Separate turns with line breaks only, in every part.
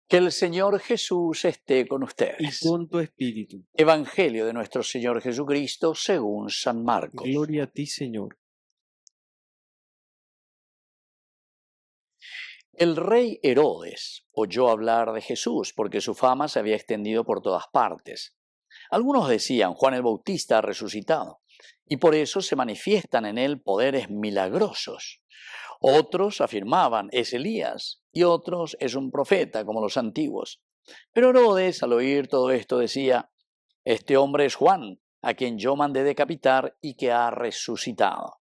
Que el Señor Jesús esté con
y
ustedes.
con tu espíritu.
Evangelio de nuestro Señor Jesucristo según San Marcos.
Gloria a ti, Señor.
El rey Herodes oyó hablar de Jesús porque su fama se había extendido por todas partes. Algunos decían, Juan el Bautista ha resucitado, y por eso se manifiestan en él poderes milagrosos. Otros afirmaban, es Elías, y otros, es un profeta, como los antiguos. Pero Herodes, al oír todo esto, decía, este hombre es Juan, a quien yo mandé decapitar y que ha resucitado.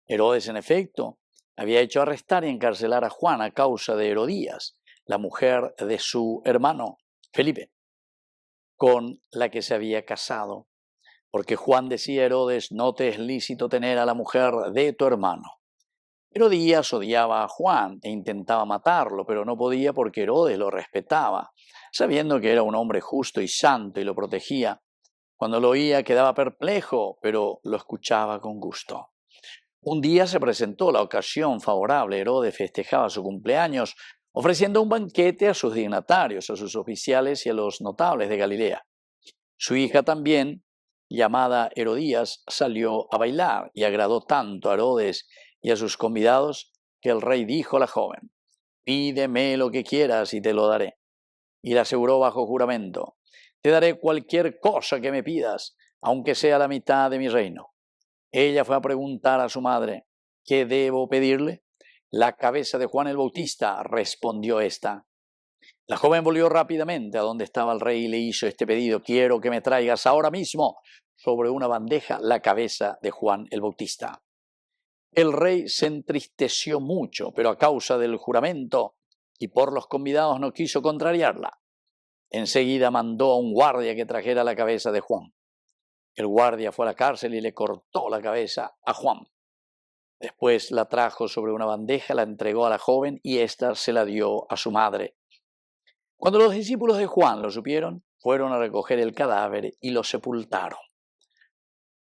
Herodes, en efecto, había hecho arrestar y encarcelar a Juan a causa de Herodías, la mujer de su hermano Felipe, con la que se había casado, porque Juan decía a Herodes, no te es lícito tener a la mujer de tu hermano. Herodías odiaba a Juan e intentaba matarlo, pero no podía porque Herodes lo respetaba, sabiendo que era un hombre justo y santo y lo protegía. Cuando lo oía quedaba perplejo, pero lo escuchaba con gusto. Un día se presentó la ocasión favorable. Herodes festejaba su cumpleaños, ofreciendo un banquete a sus dignatarios, a sus oficiales y a los notables de Galilea. Su hija también, llamada Herodías, salió a bailar y agradó tanto a Herodes y a sus convidados que el rey dijo a la joven, pídeme lo que quieras y te lo daré. Y le aseguró bajo juramento, te daré cualquier cosa que me pidas, aunque sea la mitad de mi reino. Ella fue a preguntar a su madre, ¿qué debo pedirle? La cabeza de Juan el Bautista, respondió ésta. La joven volvió rápidamente a donde estaba el rey y le hizo este pedido, quiero que me traigas ahora mismo sobre una bandeja la cabeza de Juan el Bautista. El rey se entristeció mucho, pero a causa del juramento y por los convidados no quiso contrariarla. Enseguida mandó a un guardia que trajera la cabeza de Juan. El guardia fue a la cárcel y le cortó la cabeza a Juan. Después la trajo sobre una bandeja, la entregó a la joven y ésta se la dio a su madre. Cuando los discípulos de Juan lo supieron, fueron a recoger el cadáver y lo sepultaron.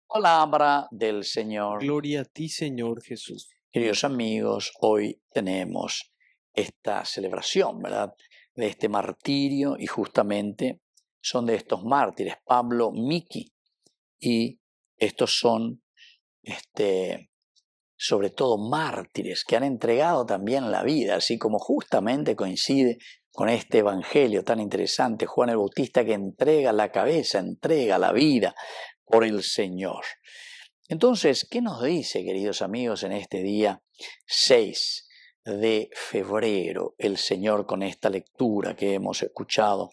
Palabra del Señor.
Gloria a ti, Señor Jesús.
Queridos amigos, hoy tenemos esta celebración, ¿verdad?, de este martirio y justamente son de estos mártires, Pablo, Miki, y estos son sobre todo mártires que han entregado también la vida, así como justamente coincide con este evangelio tan interesante, Juan el Bautista que entrega la cabeza, entrega la vida por el Señor. Entonces, ¿qué nos dice, queridos amigos, en este día 6 de febrero el Señor con esta lectura que hemos escuchado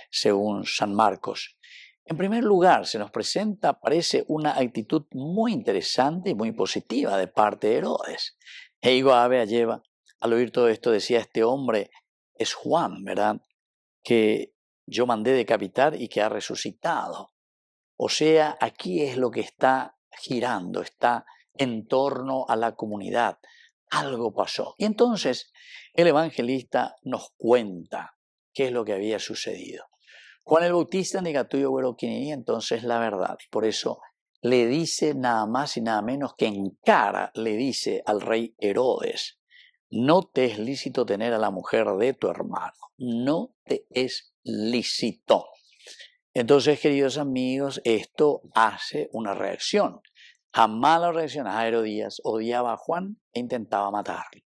según San Marcos? En primer lugar, se nos presenta, parece, una actitud muy interesante y muy positiva de parte de Herodes. Eigo Ave lleva, al oír todo esto, decía, este hombre es Juan, ¿verdad?, que yo mandé decapitar y que ha resucitado. O sea, aquí es lo que está girando, está en torno a la comunidad. Algo pasó. Y entonces el evangelista nos cuenta qué es lo que había sucedido. Juan el Bautista negatuyo hueroquini, entonces la verdad. Y por eso le dice nada más y nada menos que en cara le dice al rey Herodes, no te es lícito tener a la mujer de tu hermano. No te es lícito. Entonces, queridos amigos, esto hace una reacción. Jamás la reacción a Herodías odiaba a Juan e intentaba matarlo.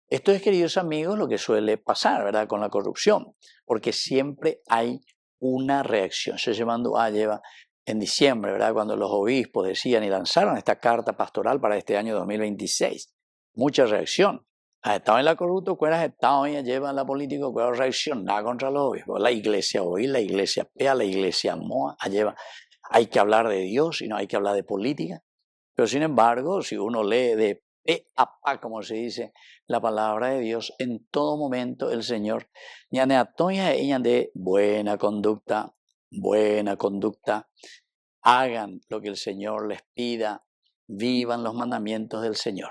Esto es, queridos amigos, lo que suele pasar, ¿verdad?, con la corrupción, porque siempre hay una reacción. Se llevando lleva en diciembre, ¿verdad?, cuando los obispos decían y lanzaron esta carta pastoral para este año 2026. Mucha reacción. Has estado en la corrupción, has estado y lleva la política, cuál reaccionar contra los obispos. La iglesia hoy, la iglesia pea, la iglesia moa, lleva. Hay que hablar de Dios y no hay que hablar de política. Pero sin embargo, si uno lee de pe a pa, como se dice, la palabra de Dios, en todo momento el Señor, de buena conducta, hagan lo que el Señor les pida, vivan los mandamientos del Señor.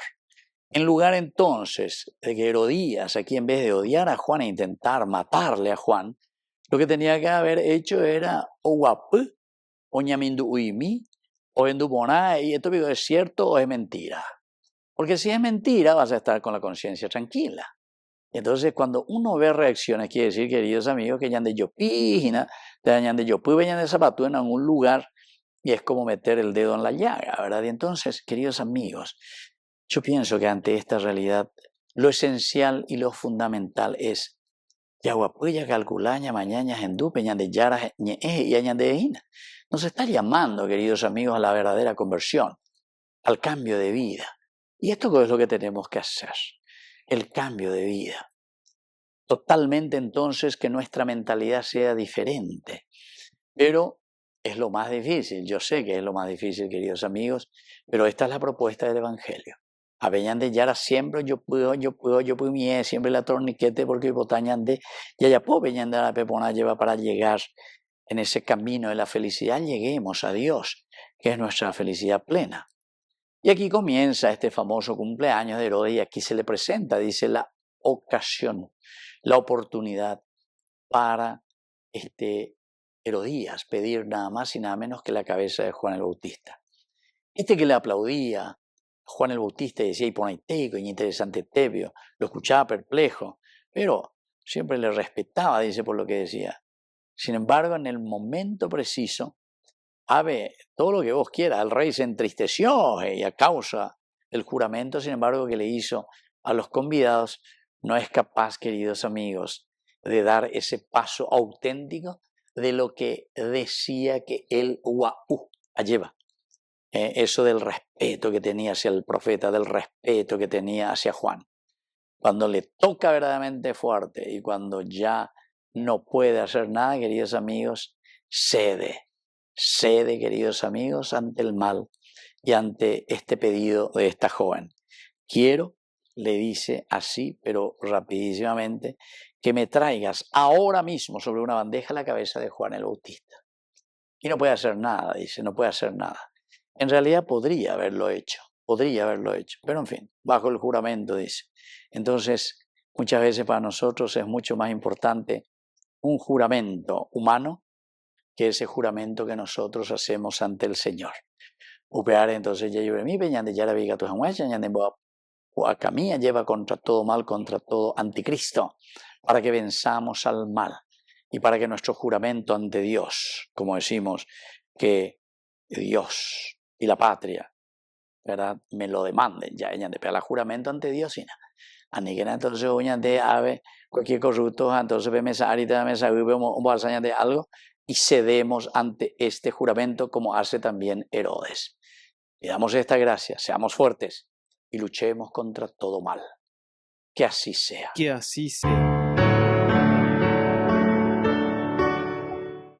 En lugar entonces de que Herodías, aquí en vez de odiar a Juan e intentar matarle a Juan, lo que tenía que haber hecho era o guapu, o ñamindu uimi, o enduboná, y esto es cierto o es mentira. Porque si es mentira vas a estar con la conciencia tranquila. Entonces, cuando uno ve reacciones, quiere decir, queridos amigos, que ya de yo pijina, de yo pude de zapato en algún lugar, y es como meter el dedo en la llaga, ¿verdad? Y entonces, queridos amigos, yo pienso que ante esta realidad, lo esencial y lo fundamental es Yaguapuya calculaña mañana en dupe de yara y añadeína. Nos está llamando, queridos amigos, a la verdadera conversión, al cambio de vida. Y esto es lo que tenemos que hacer, el cambio de vida. Totalmente entonces que nuestra mentalidad sea diferente. Pero es lo más difícil, yo sé que es lo más difícil, queridos amigos, pero esta es la propuesta del Evangelio. A veñan de yara siempre yo puedo, siempre la torniquete porque botañan de ya puedo veñan de la pepona lleva para llegar en ese camino de la felicidad, lleguemos a Dios, que es nuestra felicidad plena. Y aquí comienza este famoso cumpleaños de Herodes y aquí se le presenta, dice, la ocasión, la oportunidad para Herodías pedir nada más y nada menos que la cabeza de Juan el Bautista. Que le aplaudía a Juan el Bautista y decía, y ponaiteico, y interesante tebio, lo escuchaba perplejo, pero siempre le respetaba, dice, por lo que decía. Sin embargo, en el momento preciso, todo lo que vos quieras, el rey se entristeció y a causa del juramento, sin embargo, que le hizo a los convidados, no es capaz, queridos amigos, de dar ese paso auténtico de lo que decía que él lleva. Eso del respeto que tenía hacia el profeta, del respeto que tenía hacia Juan. Cuando le toca verdaderamente fuerte y cuando ya no puede hacer nada, queridos amigos, cede, queridos amigos, ante el mal y ante este pedido de esta joven. Quiero, le dice así, pero rapidísimamente, que me traigas ahora mismo sobre una bandeja la cabeza de Juan el Bautista. Y no puede hacer nada, dice, no puede hacer nada. En realidad podría haberlo hecho, pero en fin, bajo el juramento, dice. Entonces, muchas veces para nosotros es mucho más importante un juramento humano que ese juramento que nosotros hacemos ante el Señor. Upear entonces ya yo mi peñan de ya la viga tu camilla lleva contra todo mal, contra todo anticristo, para que venzamos al mal y para que nuestro juramento ante Dios, como decimos, que Dios y la patria, ¿verdad?, me lo demanden, ya ella de pegar juramento ante Dios y nada. Aniquena entonces uña de ave, cualquier corrupto, entonces ve mesa arita, mesa de algo y cedemos ante este juramento como hace también Herodes. Pidamos esta gracia, seamos fuertes y luchemos contra todo mal. Que así sea.
Que así sea.